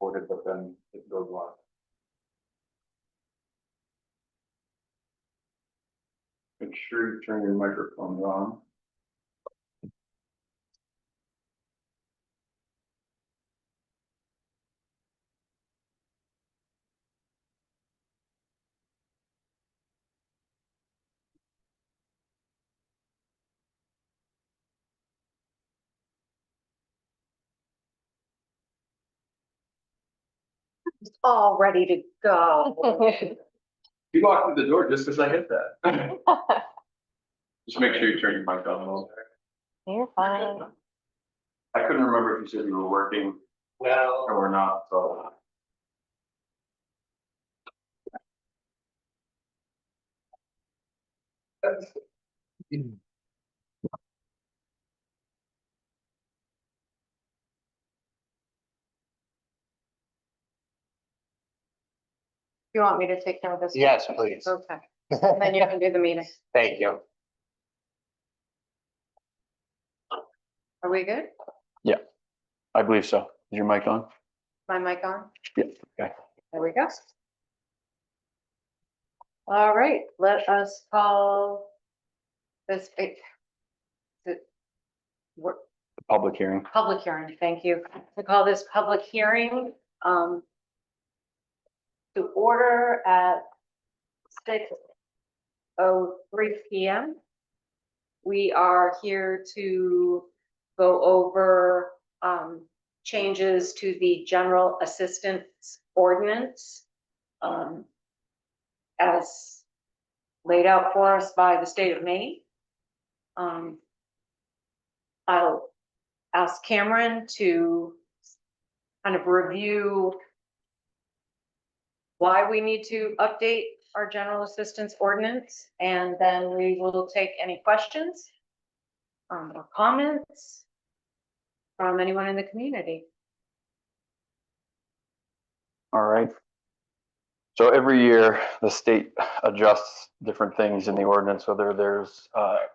recorded, but then it goes live. Make sure you turn your microphone on. It's all ready to go. You walked through the door just as I hit that. Just make sure you turn your mic on a little bit. You're fine. I couldn't remember if you said you were working well or not, so. You want me to take care of this? Yes, please. Okay, and then you can do the meeting. Thank you. Are we good? I believe so. Is your mic on? My mic on? Yeah. Okay. There we go. All right, let us call this Public hearing. public hearing, thank you. To call this public hearing to order at 6:03 p.m. We are here to go over changes to the general assistance ordinance as laid out for us by the state of Maine. I'll ask Cameron to kind of review why we need to update our general assistance ordinance, and then we will take any questions or comments from anyone in the community. All right. So every year, the state adjusts different things in the ordinance, whether there's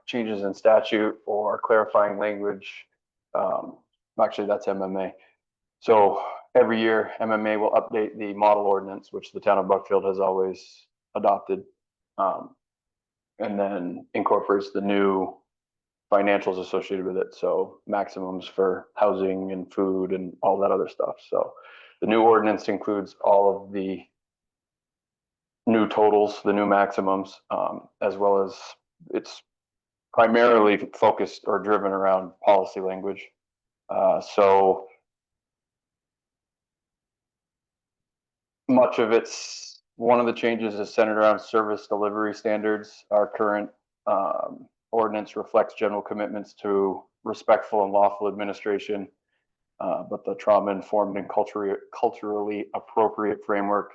changes in statute or clarifying language. Actually, that's MMA. So every year, MMA will update the model ordinance, which the town of Buckfield has always adopted, and then incorporates the new financials associated with it. So maximums for housing and food and all that other stuff. So the new ordinance includes all of the new totals, the new maximums, as well as it's primarily focused or driven around policy language. So much of it's, one of the changes is centered around service delivery standards. Our current ordinance reflects general commitments to respectful and lawful administration, but the trauma-informed and culturally appropriate framework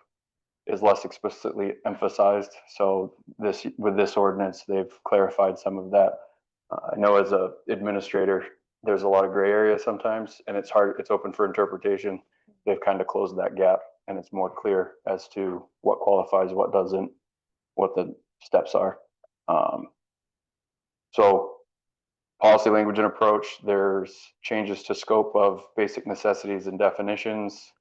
is less explicitly emphasized. So with this ordinance, they've clarified some of that. I know as an administrator, there's a lot of gray area sometimes, and it's open for interpretation. They've kind of closed that gap, and it's more clear as to what qualifies, what doesn't, what the steps are. So policy language and approach, there's changes to scope of basic necessities and definitions.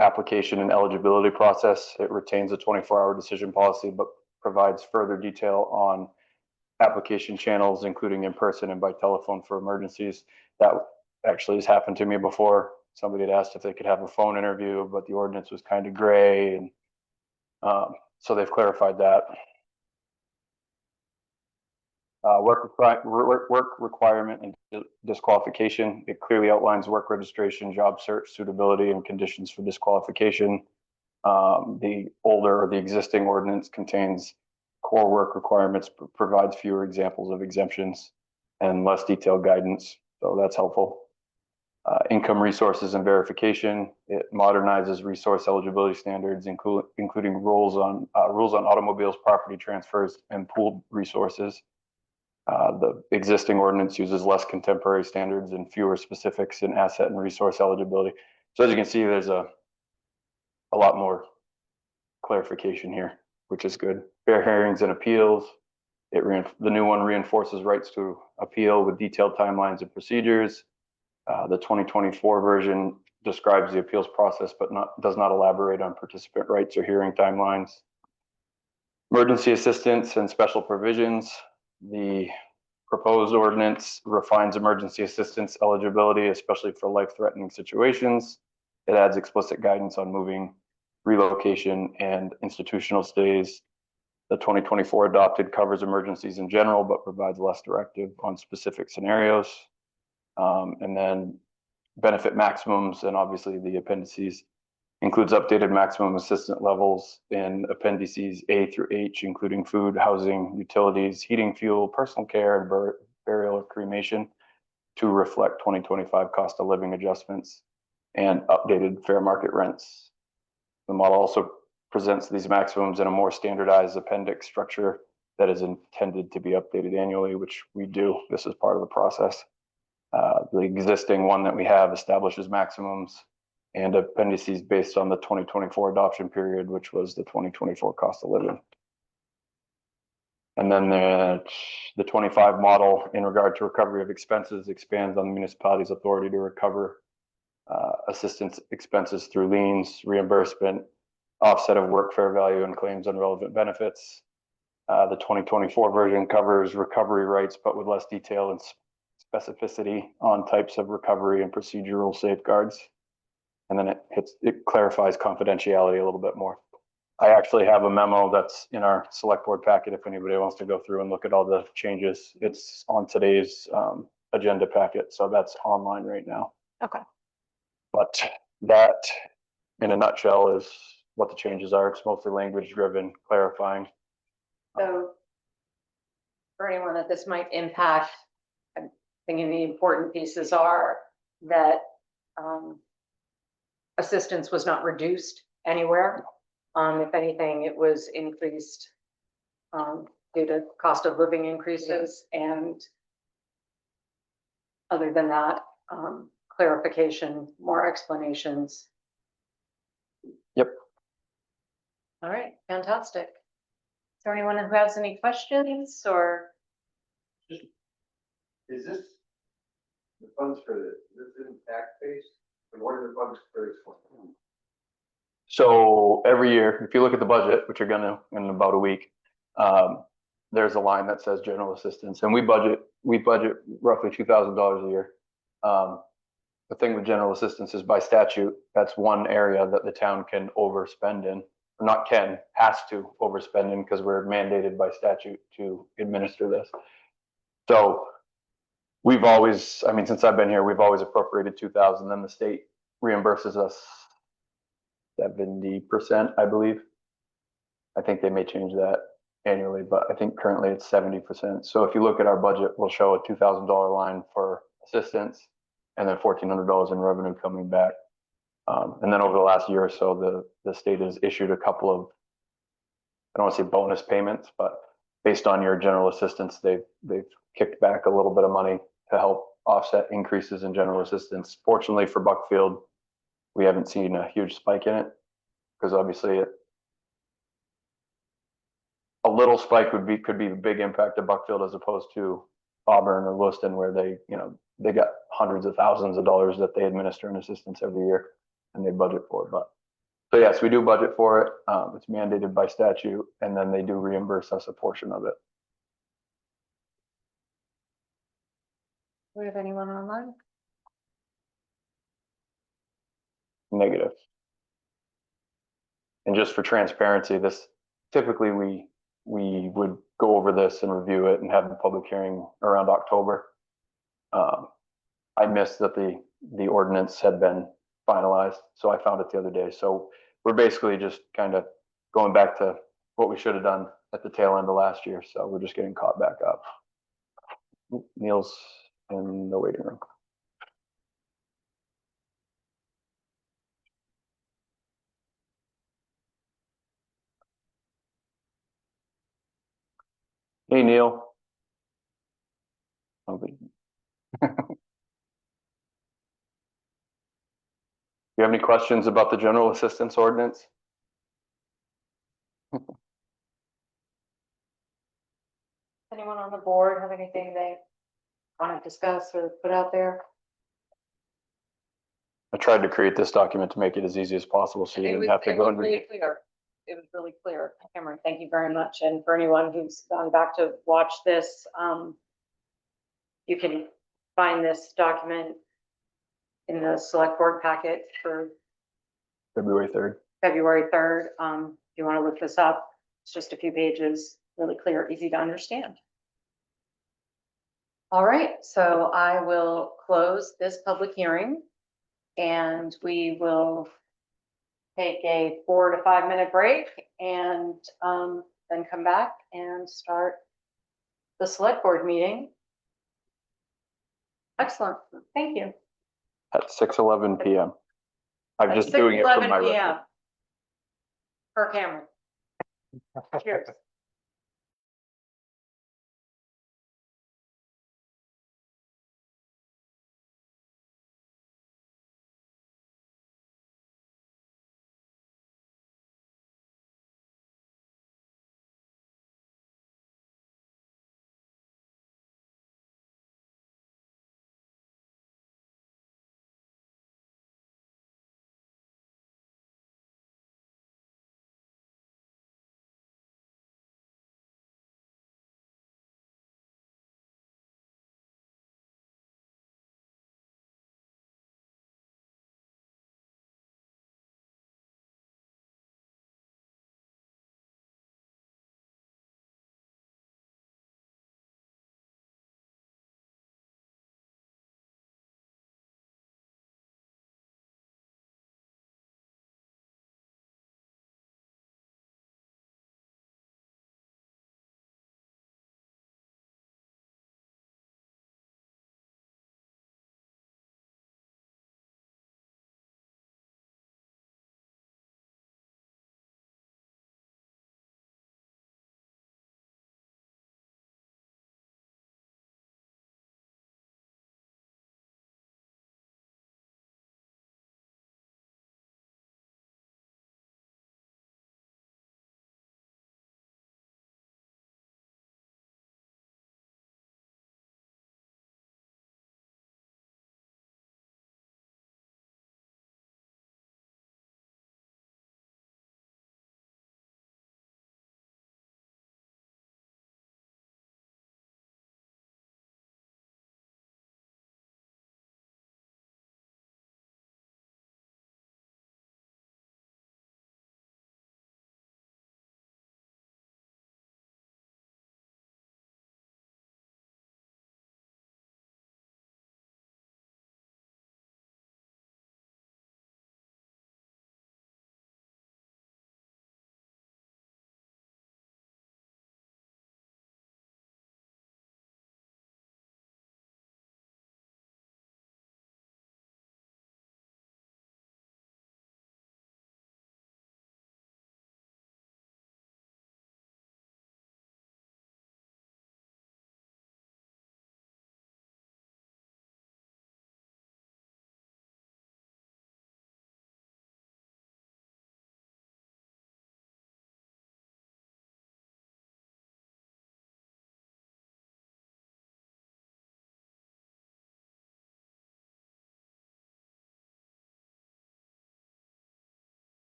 Application and eligibility process, it retains a 24-hour decision policy, but provides further detail on application channels, including in person and by telephone for emergencies. That actually has happened to me before. Somebody had asked if they could have a phone interview, but the ordinance was kind of gray, and so they've clarified that. Work requirement and disqualification. It clearly outlines work registration, job search, suitability, and conditions for disqualification. The older or the existing ordinance contains core work requirements, provides fewer examples of exemptions and less detailed guidance. So that's helpful. Income resources and verification. It modernizes resource eligibility standards, including rules on automobiles, property transfers, and pooled resources. The existing ordinance uses less contemporary standards and fewer specifics in asset and resource eligibility. So as you can see, there's a lot more clarification here, which is good. Fair hearings and appeals. The new one reinforces rights to appeal with detailed timelines and procedures. The 2024 version describes the appeals process, but does not elaborate on participant rights or hearing timelines. Emergency assistance and special provisions. The proposed ordinance refines emergency assistance eligibility, especially for life-threatening situations. It adds explicit guidance on moving, relocation, and institutional stays. The 2024 adopted covers emergencies in general, but provides less directive on specific scenarios. And then benefit maximums, and obviously the appendices includes updated maximum assistance levels in appendices A through H, including food, housing, utilities, heating, fuel, personal care, and burial or cremation to reflect 2025 cost of living adjustments and updated fair market rents. The model also presents these maximums in a more standardized appendix structure that is intended to be updated annually, which we do. This is part of the process. The existing one that we have establishes maximums and appendices based on the 2024 adoption period, which was the 2024 cost of living. And then the 25 model in regard to recovery of expenses expands on the municipality's authority to recover assistance expenses through liens, reimbursement, offset of work fair value, and claims on relevant benefits. The 2024 version covers recovery rights, but with less detail and specificity on types of recovery and procedural safeguards. And then it clarifies confidentiality a little bit more. I actually have a memo that's in our select board packet if anybody wants to go through and look at all the changes. It's on today's agenda packet, so that's online right now. Okay. But that, in a nutshell, is what the changes are. It's mostly language driven, clarifying. So for anyone that this might impact, I'm thinking the important pieces are that assistance was not reduced anywhere. If anything, it was increased due to cost of living increases. And other than that, clarification, more explanations. Yep. All right, fantastic. Is there anyone who has any questions or? Is this the funds for this? Is this in tax base? And what are the funds for this one? So every year, if you look at the budget, which you're gonna in about a week, there's a line that says general assistance, and we budget roughly $2,000 a year. The thing with general assistance is by statute, that's one area that the town can overspend in, or not can, has to overspend in because we're mandated by statute to administer this. So we've always, I mean, since I've been here, we've always appropriated 2,000, then the state reimburses us 70%, I believe. I think they may change that annually, but I think currently it's 70%. So if you look at our budget, we'll show a $2,000 line for assistance and then $1,400 in revenue coming back. And then over the last year or so, the state has issued a couple of, I don't want to say bonus payments, but based on your general assistance, they've kicked back a little bit of money to help offset increases in general assistance. Fortunately for Buckfield, we haven't seen a huge spike in it because obviously a little spike could be a big impact to Buckfield as opposed to Auburn or Lewiston, where they got hundreds of thousands of dollars that they administer in assistance every year and they budget for. But so yes, we do budget for it. It's mandated by statute, and then they do reimburse us a portion of it. Do we have anyone online? Negative. And just for transparency, this typically we would go over this and review it and have the public hearing around October. I missed that the ordinance had been finalized, so I found it the other day. So we're basically just kind of going back to what we should have done at the tail end of last year. So we're just getting caught back up. Neil's in the waiting room. Hey, Neil. You have any questions about the general assistance ordinance? Anyone on the board have anything they want to discuss or put out there? I tried to create this document to make it as easy as possible, so you It didn't was, have to it go was and really read. clear. It was really clear. Cameron, thank you very much. And for anyone who's gone back to watch this, you can find this document in the select board packet for February 3rd. February 3rd. If you want to look this up, it's just a few pages, really clear, easy to understand. All right, so I will close this public hearing and we will take a 4 to 5 minute break and then come back and start the select board meeting. Excellent, thank you. At 6:11 PM. I'm At just doing it for 6:11 my PM. record. Per camera. Cheers.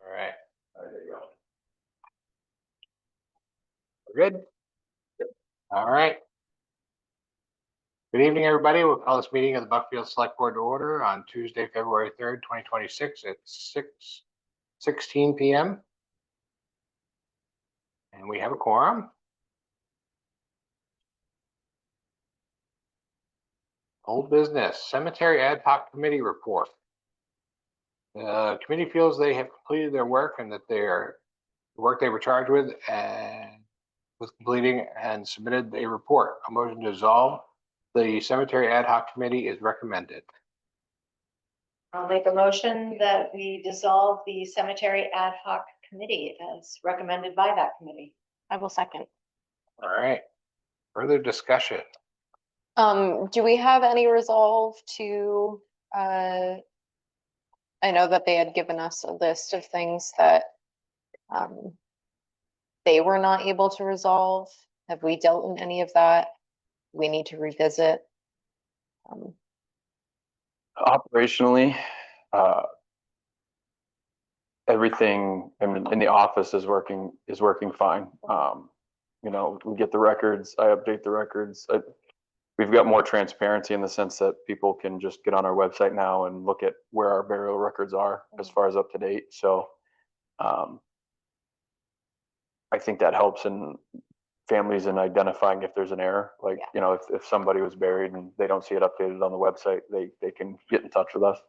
All right, There you go. we're good? All right. Good evening, everybody. We'll call this meeting of the Buckfield Select Board to order on Tuesday, February 3rd, 2026 at 6:16 p.m. And we have a quorum. Old business, cemetery ad hoc committee report. The committee feels they have completed their work and that the work they were charged with and was completing and submitted a report. A motion to dissolve the cemetery ad hoc committee is recommended. I'll make a motion that we dissolve the cemetery ad hoc committee as recommended by that committee. I will second. All right. Further discussion. Do we have any resolve to, I know that they had given us a list of things that, they were not able to resolve. Have we dealt in any of that? We need to revisit. Operationally, everything in the office is working fine. You know, we get the records, I update the records. We've got more transparency in the sense that people can just get on our website now and look at where our burial records are as far as up to date. So I think that helps in families in identifying if there's an error. Like, Yeah. you know, if somebody was buried and they don't see it updated on the website, they can get in touch with us.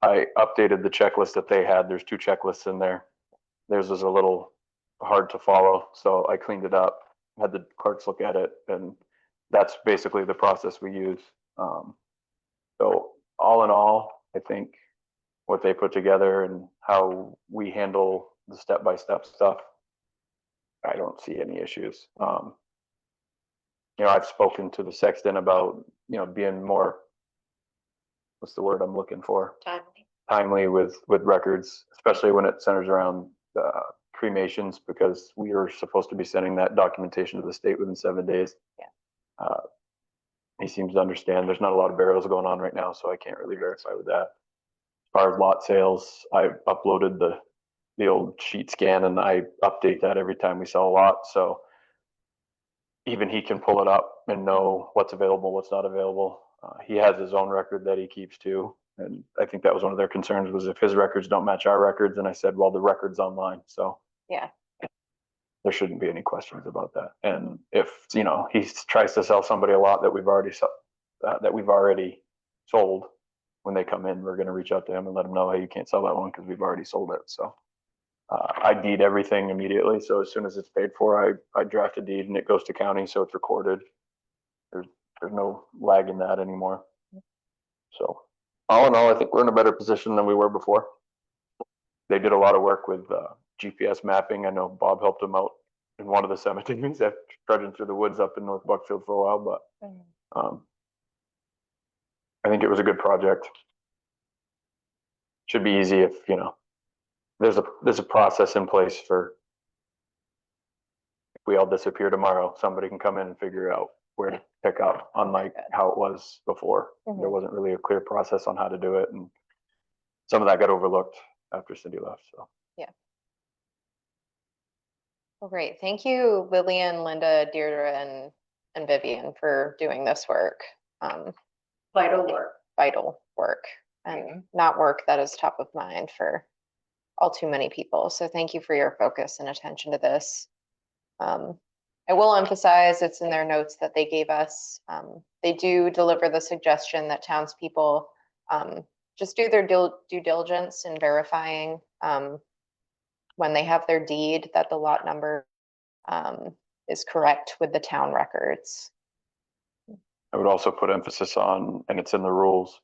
I updated the checklist that they had. There's 2 checklists in there. Theirs was a little hard to follow, so I cleaned it up, had the clerks look at it, and that's basically the process we use. So all in all, I think what they put together and how we handle the step-by-step stuff, I don't see any issues. You know, I've spoken to the sexton about, you know, being more, what's the word I'm looking for? Timely with records, especially when it centers around cremations, because we are supposed to be sending that documentation to the state within 7 days. Yeah. He seems to understand there's not a lot of burials going on right now, so I can't really verify with that. As far as lot sales, I uploaded the old sheet scan and I update that every time we sell a lot. So even he can pull it up and know what's available, what's not available. He has his own record that he keeps too. And I think that was one of their concerns, was if his records don't match our records. And I said, well, the record's online. So Yeah. there shouldn't be any questions about that. And if, you know, he tries to sell somebody a lot that we've already sold, when they come in, we're going to reach out to him and let him know, hey, you can't sell that one because we've already sold it. So I deed everything immediately. So as soon as it's paid for, I draft a deed and it goes to county, so it's recorded. There's no lag in that anymore. So all in all, I think we're in a better position than we were before. They did a lot of work with GPS mapping. I know Bob helped them out in one of the cemeteries after trudging through the woods up in North Buckfield for a while, but I think it was a good project. Should be easy if, you know, there's a process in place for, if we all disappear tomorrow, somebody can come in and figure out where to pick up, unlike how it was before. There wasn't really a clear process on how to do it, and some of that got overlooked after Cindy left. So Well, great. Thank you, Lillian, Linda, Deirdre, and Vivian for doing this work. Vital work, and not work that is top of mind for all too many people. So thank you for your focus and attention to this. I will emphasize, it's in their notes that they gave us. They do deliver the suggestion that townspeople just do their due diligence in verifying when they have their deed that the lot number is correct with the town records. I would also put emphasis on, and it's in the rules,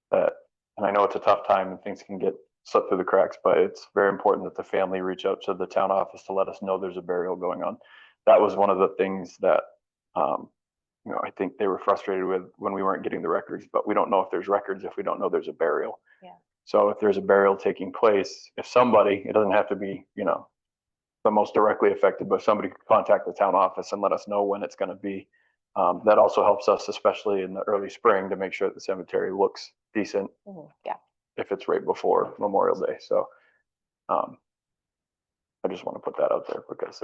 that, and I know it's a tough time and things can get slipped through the cracks, but it's very important that the family reach out to the town office to let us know there's a burial going on. That was one of the things that, you know, I think they were frustrated with when we weren't getting the records, but we don't know if there's records if we don't know there's a burial. Yeah. So if there's a burial taking place, if somebody, it doesn't have to be, you know, the most directly affected, but somebody could contact the town office and let us know when it's going to be. That also helps us, especially in the early spring, to make sure that the cemetery looks decent. Yeah. If it's right before Memorial Day. So I just want to put that out there because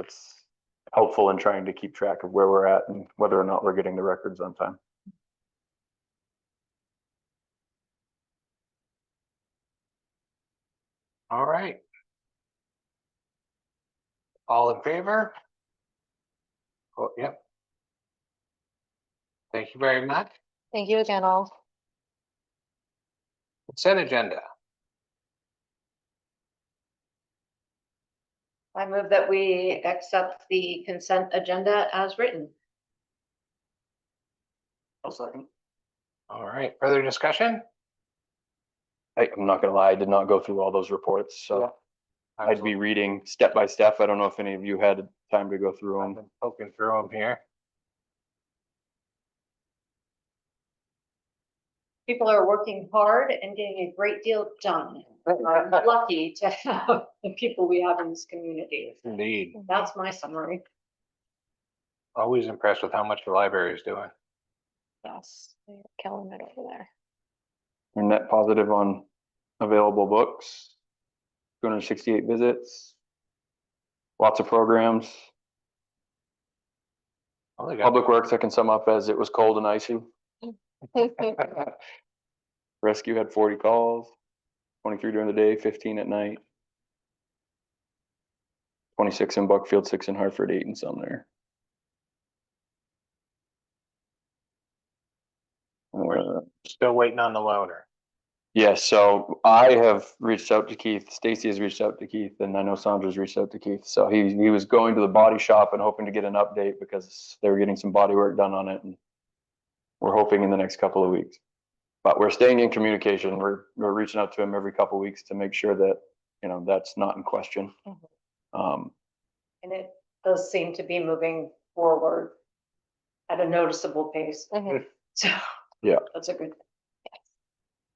helpful in trying to keep track of where we're at and whether or not we're getting the records on time. All right. All in favor? Oh, yep. Thank you very much. Thank you again, all. Consent agenda. I move that we accept the consent agenda as written. I'll second. All right, further discussion? I'm not gonna lie, I did not go through all those reports, so I'd be reading step by step. I don't know if any of you had time to go through I've them. been poking through them here. People are working hard and getting a great deal done. I'm lucky to have the people we have in this community. Indeed. That's my summary. Always impressed with how much the library is doing. Yes, they're killing it over there. We're net positive on available books, 268 visits, lots of programs. Oh, they got Public Works, I can sum up as it was cold and icy. Rescue had 40 calls, 23 during the day, 15 at night. 26 in Buckfield, 6 in Hartford, 8 in Sumner. still waiting on the loaner. Yes, so I have reached out to Keith, Stacy has reached out to Keith, and I know Sandra's reached out to Keith. So he was going to the body shop and hoping to get an update because they were getting some body work done on it, and we're hoping in the next couple of weeks. But we're staying in communication. We're reaching out to him every couple of weeks to make sure that, you know, that's not in question. And it does seem to be moving forward at a noticeable pace. Mhm. So. Yeah. That's a good.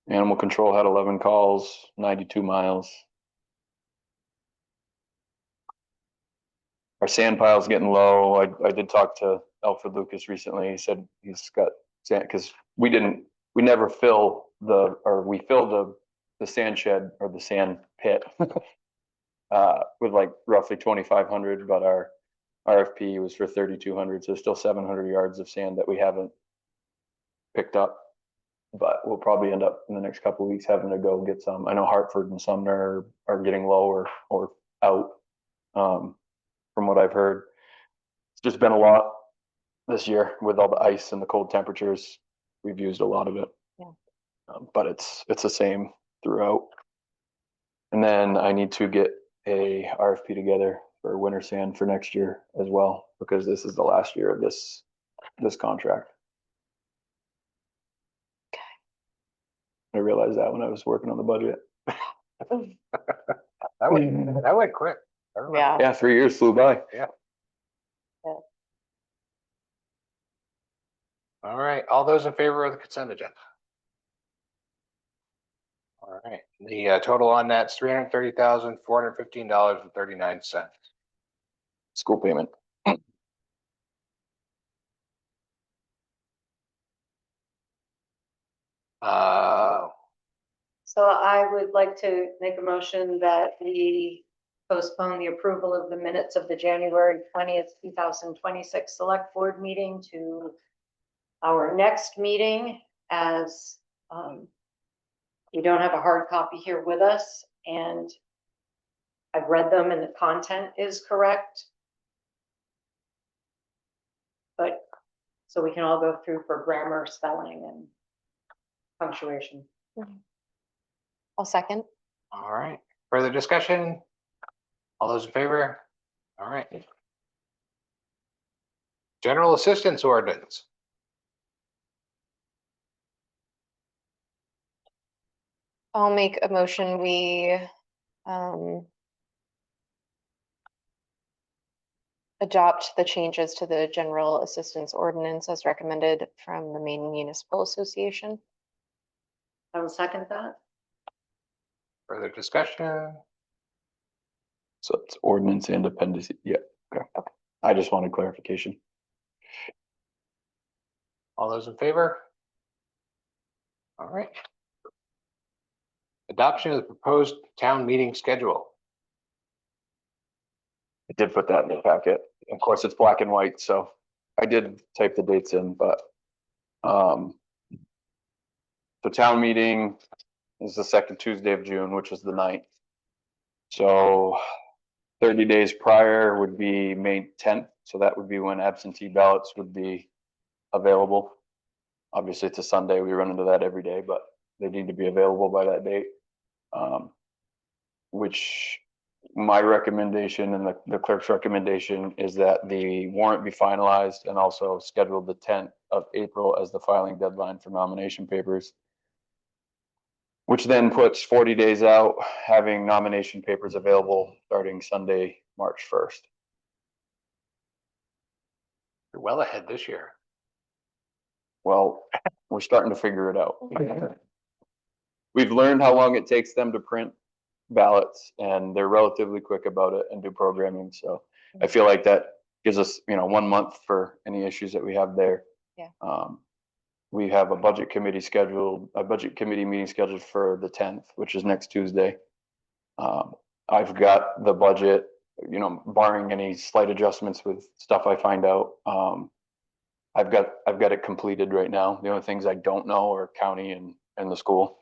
Animal control had 11 calls, 92 miles. Our sand pile's getting low. I did talk to Alfred Lucas recently. He said he's got sand, because we never fill we fill the sand shed or the sand pit with like roughly 2,500, but our RFP was for 3,200, so still 700 yards of sand that we haven't picked up. But we'll probably end up in the next couple of weeks having to go get some. I know Hartford and Sumner are getting low or out, from what I've heard. It's just been a lot this year with all the ice and the cold temperatures. We've used a lot of it. Yeah. But it's the same throughout. And then I need to get a RFP together for winter sand for next year as well, because this is the last year of this contract. I realized that when I was working on the budget. That went quick. I remember. Yeah. Yeah, 3 years flew by. All right, all those in favor of the consent agenda? All right, the total on that's $330,415.39. School payment. So I would like to make a motion that we postpone the approval of the minutes of the January 20th, 2026 Select Board meeting to our next meeting, as we don't have a hard copy here with us, and I've read them and the content is correct. But so we can all go through for grammar, spelling, and punctuation. I'll second. All right, further discussion? All those in favor? All right. General assistance ordinance. I'll make a motion, we adopt the changes to the general assistance ordinance as recommended from the Maine Municipal Association. I will second that. Further discussion? So it's ordinance and appendix. Yeah, okay. I just wanted clarification. All those in favor? All right. Adoption of the proposed town meeting schedule. I did put that in the packet. of course, it's black and white, so I did type the dates in, but, the town meeting is the second Tuesday of June, which is the 9th. So 30 days prior would be May 10th, so that would be when absentee ballots would be available. Obviously, it's a Sunday, we run into that every day, but they need to be available by that date. Which my recommendation and the clerk's recommendation is that the warrant be finalized and also scheduled the 10th of April as the filing deadline for nomination papers. Which then puts 40 days out, having nomination papers available starting Sunday, March 1st. You're well ahead this year. Well, we're starting to figure it out. We've learned how long it takes them to print ballots, and they're relatively quick about it and do programming, so I feel like that gives us, 1 month for any issues that we have there. Yeah. We have a budget committee meeting scheduled for the 10th, which is next Tuesday. I've got the budget, barring any slight adjustments with stuff I find out. I've got it completed right now. The only things I don't know are county and the school.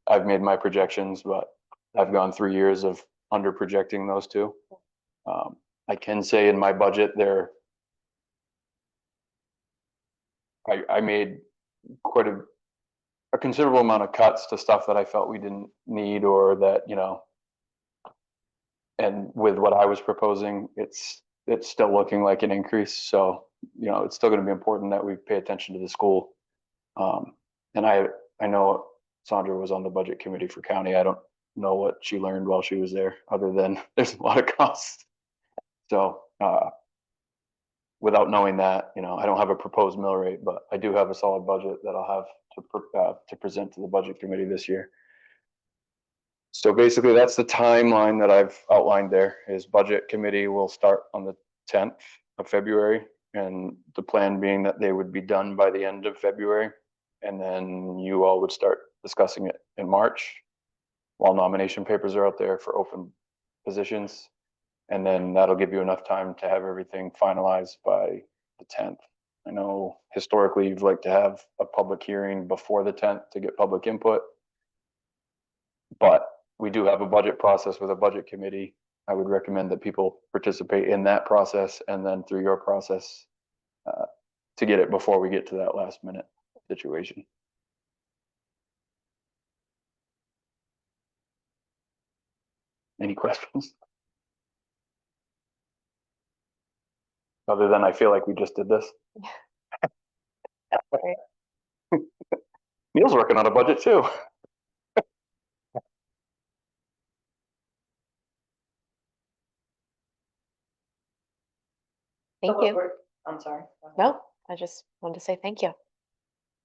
I've made my projections, but I've gone 3 years of under projecting those two. I can say in my budget there, I made quite a considerable amount of cuts to stuff that I felt we didn't need, or that, and with what I was proposing, it's still looking like an increase. So, it's still going to be important that we pay attention to the school. And I know Sandra was on the budget committee for county. I don't know what she learned while she was there, other than there's a lot of costs. So, without knowing that, I don't have a proposed mill rate, but I do have a solid budget that I'll have to present to the budget committee this year. So basically, that's the timeline that I've outlined there. Is budget committee will start on the 10th of February, and the plan being that they would be done by the end of February, and then you all would start discussing it in March, while nomination papers are out there for open positions. And then that'll give you enough time to have everything finalized by the 10th. I know historically you'd like to have a public hearing before the 10th to get public input. But we do have a budget process with a budget committee. I would recommend that people participate in that process and then through your process to get it before we get to that last minute situation. Any questions? Other than I feel like we just did this. Right. Neil's working on a budget too. Thank you. I'm sorry. No, I just wanted to say thank you.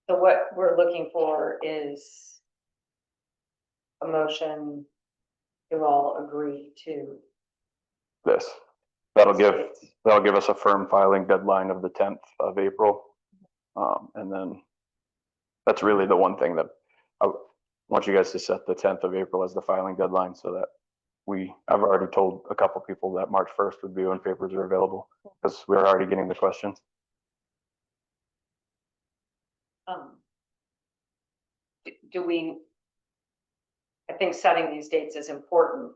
So what we're looking for is a motion to all agree to. This. That'll give us a firm filing deadline of the 10th of April. And then that's really the one thing that I want you guys to set the 10th of April as the filing deadline, so that I've already told a couple people that March 1st would be when papers are available, because we're already getting the questions. Do we, I think setting these dates is important.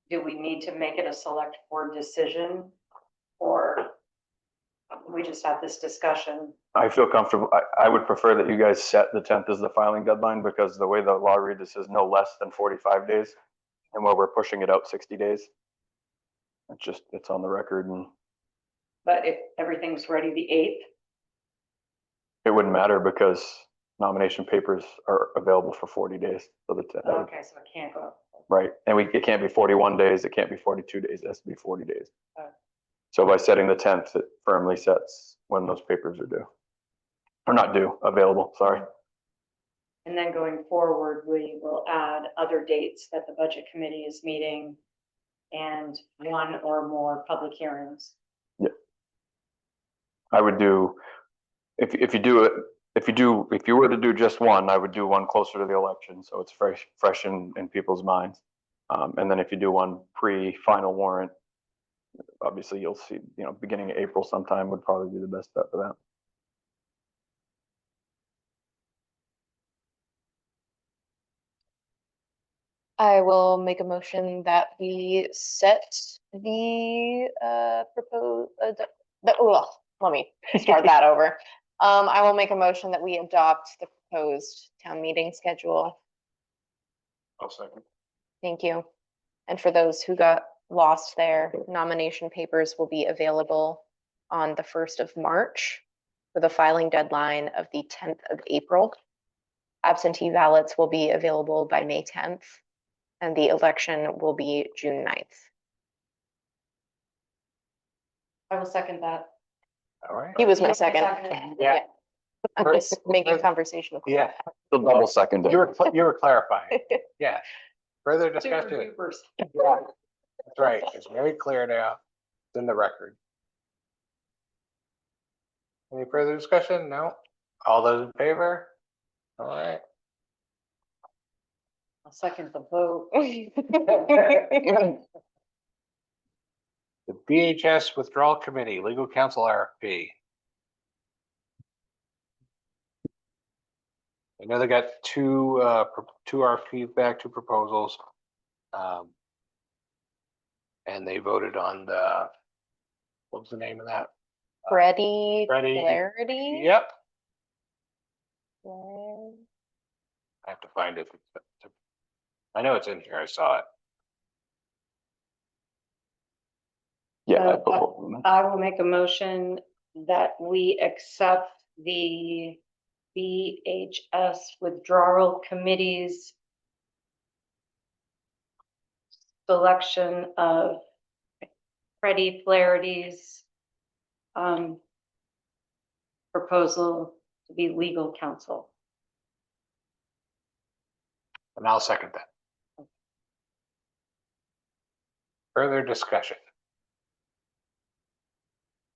Do we need to make it a select board decision, or we just have this discussion? I feel comfortable. I would prefer that you guys set the 10th as the filing deadline, because the way the law reads, this is no less than 45 days. And while we're pushing it out 60 days, it's on the record, and But if everything's ready the 8th, it wouldn't matter because nomination papers are available for 40 days. So okay, so it can't go up. right. And it can't be 41 days. It can't be 42 days. It has to be 40 days. Okay. So by setting the 10th, it firmly sets when those papers are due. Or not due, available, sorry. And then going forward, we will add other dates that the budget committee is meeting and one or more public hearings. Yeah. I would do, if you were to do just one, I would do one closer to the election, so it's fresh in people's minds. And then if you do one pre-final warrant, obviously you'll see, beginning of April sometime would probably be the best bet for that. I will make a motion that we set the proposed, let me start that over. I will make a motion that we adopt the proposed town meeting schedule. I'll second. Thank you. And for those who got lost there, nomination papers will be available on the 1st of March with a filing deadline of the 10th of April. Absentee ballots will be available by May 10th, and the election will be June 9th. I will second that. All right. He was my Yeah, I second. seconded. Yeah. I'm just making conversation. Yeah, The double second. you were clarifying. Yeah. Further discussion. Yeah, that's right. It's very clear now. It's in the record. Any further discussion? No? All those in favor? All right. I'll second the vote. The BHS Withdrawal Committee, Legal Counsel RFP. I know they got two RFPs back, two proposals. And they voted on what was the name of that? Freddie Freddie. Clarity? Yep. Flair- I have to find it. I know it's in here. I saw it. Yeah. I will make a motion that we accept the BHS withdrawal committee's selection of Freddie Flaherty's proposal to be legal counsel. And I'll second that. Further discussion.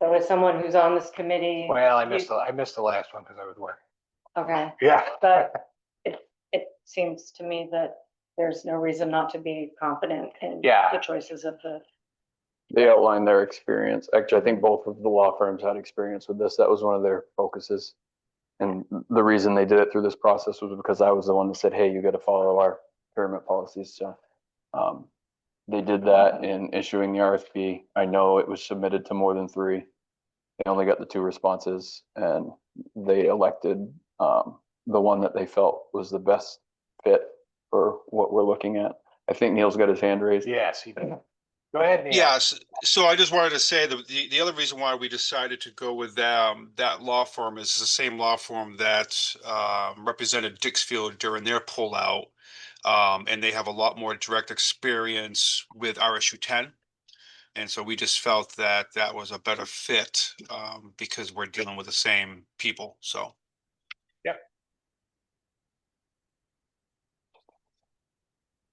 So as someone who's on this committee. Well, I missed the last one because I was working. Okay, Yeah. but it seems to me that there's no reason not to be confident in Yeah. the choices of the. They outlined their experience. Actually, I think both of the law firms had experience with this. That was one of their focuses. And the reason they did it through this process was because I was the one that said, hey, you got to follow our pyramid policies. So they did that in issuing the RFP. I know it was submitted to more than 3. They only got the 2 responses, and they elected the one that they felt was the best fit for what we're looking at. I think Neil's got his hand raised. Yes, he did. Go ahead, Neil. Yes, so I just wanted to say that the other reason why we decided to go with that law firm is the same law firm that represented Dixfield during their pullout. And they have a lot more direct experience with RSU 10. And so we just felt that that was a better fit because we're dealing with the same people, so.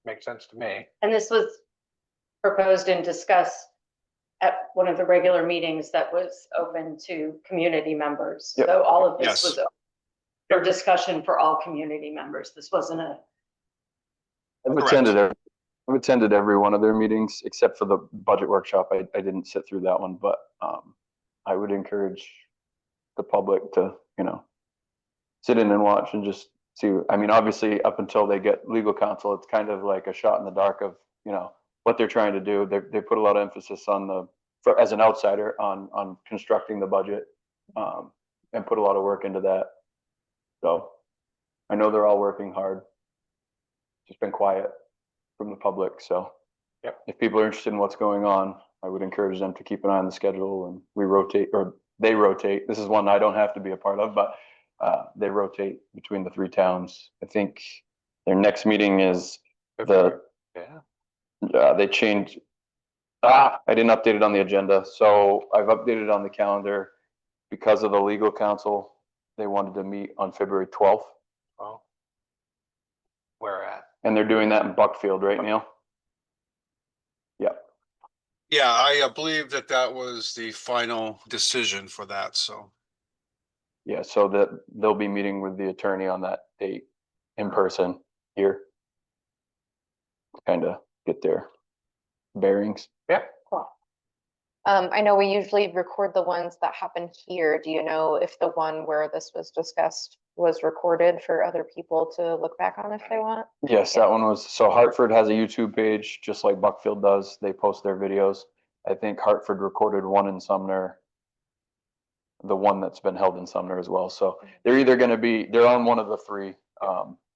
Makes sense to me. And this was proposed and discussed at one of the regular meetings that was open to community members. Yep. So all of this Yes. was for discussion for all community members. This wasn't a, I've attended every one of their meetings except for the budget workshop. I didn't sit through that one, but I would encourage the public to, sit in and watch and just see. I mean, obviously, up until they get legal counsel, it's kind of like a shot in the dark of, what they're trying to do. They put a lot of emphasis on as an outsider on constructing the budget and put a lot of work into that. So I know they're all working hard. Just been quiet from the public. So if people are interested in what's going on, I would encourage them to keep an eye on the schedule, and they rotate. This is one I don't have to be a part of, but they rotate between the 3 towns. I think their next meeting is they changed. I didn't update it on the agenda. So I've updated on the calendar because of the legal counsel. They wanted to meet on February 12th. Oh. Where at? And they're doing that in Buckfield, right, Neil? Yeah. Yeah, I believe that was the final decision for that, so. Yeah, so that they'll be meeting with the attorney on that date in person here. Kind of get their bearings. Yeah. I know we usually record the ones that happen here. Do you know if the one where this was discussed was recorded for other people to look back on if they want? Yes, that one was, so Hartford has a YouTube page, just like Buckfield does. They post their videos. I think Hartford recorded one in Sumner, the one that's been held in Sumner as well. So they're either gonna be, they're on one of the three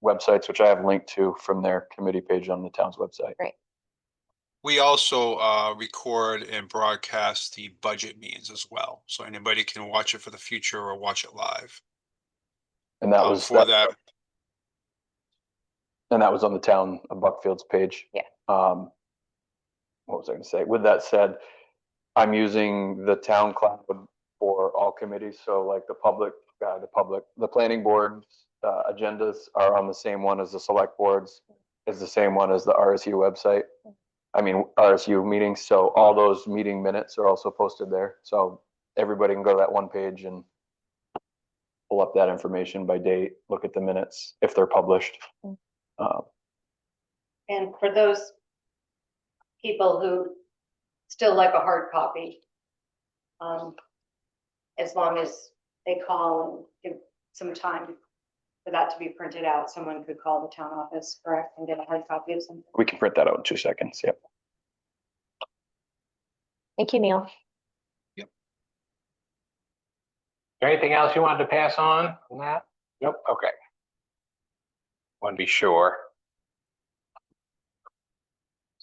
websites, which I have linked to from their committee page on the town's website. Great. We also record and broadcast the budget meetings as well, so anybody can watch it for the future or watch it live. And that was, For that, and that was on the town of Buckfield's page. Yeah. What was I gonna say? With that said, I'm using the town cloud for all committees, so like the planning board agendas are on the same one as the select boards, is the same one as the RSU website. I mean, RSU meetings, so all those meeting minutes are also posted there, so everybody can go to that one page and pull up that information by date, look at the minutes if they're published. And for those people who still like a hard copy, as long as they call and give some time for that to be printed out, someone could call the town office, correct, and get a hard copy of something. We can print that out in 2 seconds, yep. Thank you, Neil. Anything else you wanted to pass on that? Nope, okay. Want to be sure.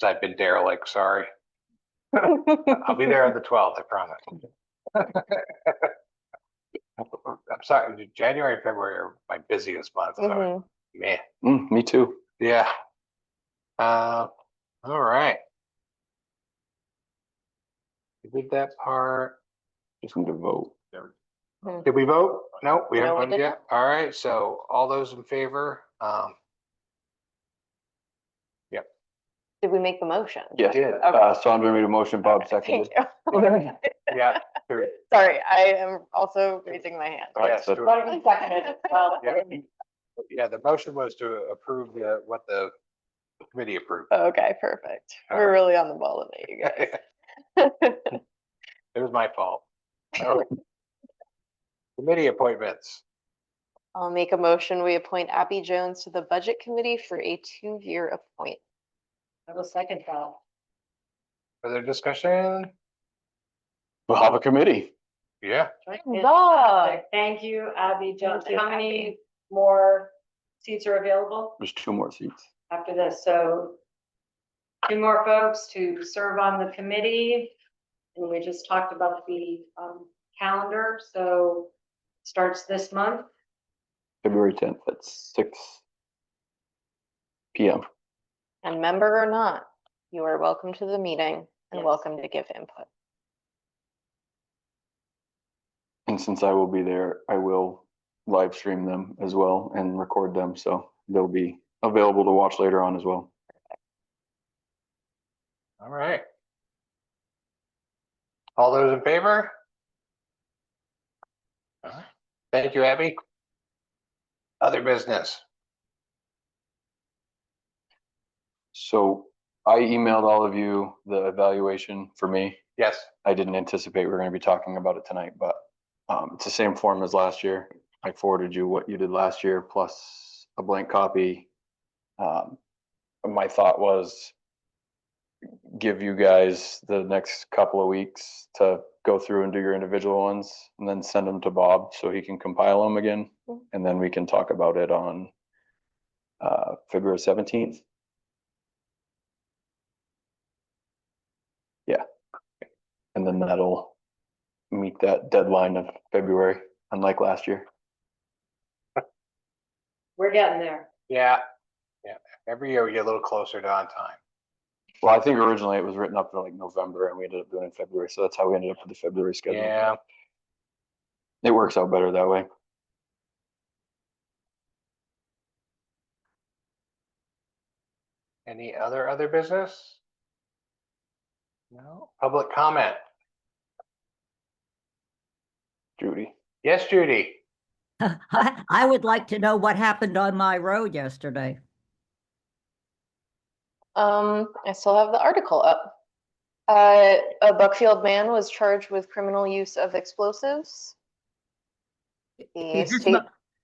'Cause I've been derelict, sorry. I'll be there on the 12th, I promise. I'm sorry, January and February are my busiest months, so Mhm. man, Me too. yeah. All right. We did that part. Just need to vote. Did we vote? No, we No, haven't we voted did yet. All right, so all those in favor? Did we make the motion? Yes, did. Sandra made a motion, Bob seconded. Thank you. Yeah. to- Sorry, I am also raising my hand. All right, Yes, so to- But we seconded it, well, Yeah. Yeah, the motion was to approve what the committee approved. Okay, perfect. All We're right. really on the ball today, you guys. It was my fault. Committee appointments. I'll make a motion. We appoint Abby Jones to the Budget Committee for a 2-year appointment. I will second that. Further discussion? we'll have a committee. Yeah. Fantastic. Thank you, Abby Jones. Thank you, How many Abby. more seats are available There's 2 more seats. after this? So 2 more folks to serve on the committee. And we just talked about the calendar, so starts this month. February 10th at 6 PM. And member or not, you are welcome to the meeting and Yes. welcome to give input. And since I will be there, I will live stream them as well and record them, so they'll be available to watch later on as well. All right. All those in favor? All right. Thank you, Abby. Other business. So I emailed all of you the evaluation for me. Yes. I didn't anticipate we were gonna be talking about it tonight, but it's the same form as last year. I forwarded you what you did last year plus a blank copy. My thought was give you guys the next couple of weeks to go through and do your individual ones and then send them to Bob so he can compile them again. Mhm. And then we can talk about it on February 17th. Yeah. And then that'll meet that deadline of February, unlike last year. We're getting there. Yeah. Yeah. Every year we get a little closer to on time. Well, I think originally it was written up for like November and we ended up doing it in February. So that's how we ended up with the February schedule. Yeah. It works out better that way. Any other business? No. Public comment. Judy. Yes, Judy. I would like to know what happened on my road yesterday. I still have the article up. A Buckfield man was charged with criminal use of explosives. The Is this state,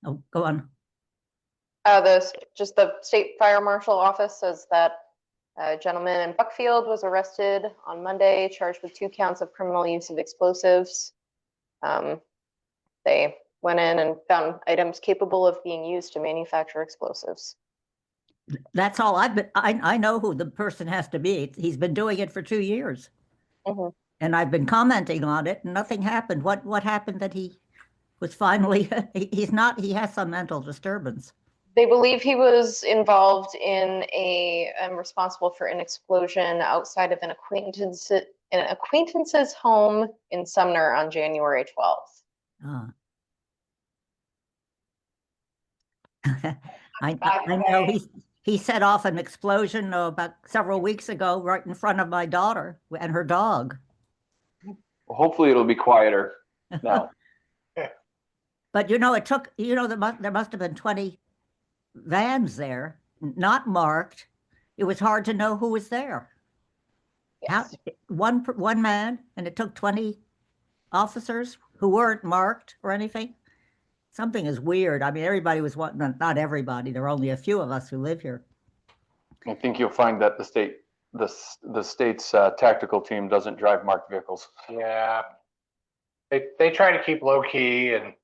Oh, go on. just the state fire marshal office says that a gentleman in Buckfield was arrested on Monday, charged with 2 counts of criminal use of explosives. They went in and found items capable of being used to manufacture explosives. That's all I know who the person has to be. He's been doing it for 2 years. Mhm. And I've been commenting on it and nothing happened. What happened that he was finally, he has some mental disturbance. They believe he was involved in responsible for an explosion outside of an acquaintance's home in Sumner on January 12th. Ah. I know he set off an explosion about several weeks ago right in front of my daughter and her dog. Well, hopefully it'll be quieter now. But it took, there must have been 20 vans there, not marked. It was hard to know who was there. How, Yes. one man, and it took 20 officers who weren't marked or anything. Something is weird. I mean, everybody was not everybody. There are only a few of us who live here. I think you'll find that the state's tactical team doesn't drive marked vehicles. Yeah. They try to keep low key and,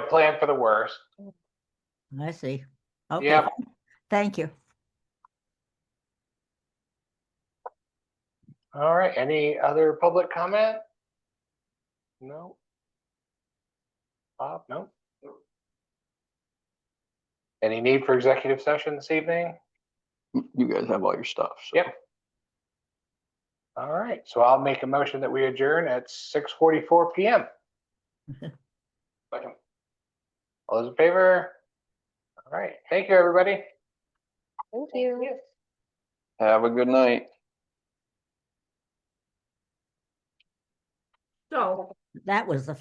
plan for the worst. I see. Okay. Yep. Thank you. All right, any other public comment? No? Bob, no? Any need for executive session this evening? You guys have all your stuff. So. Yep. All right, so I'll make a motion that we adjourn at 6:44 PM. Second. All those in favor? All right, thank you, everybody. Thank you. Have a good night. So that was the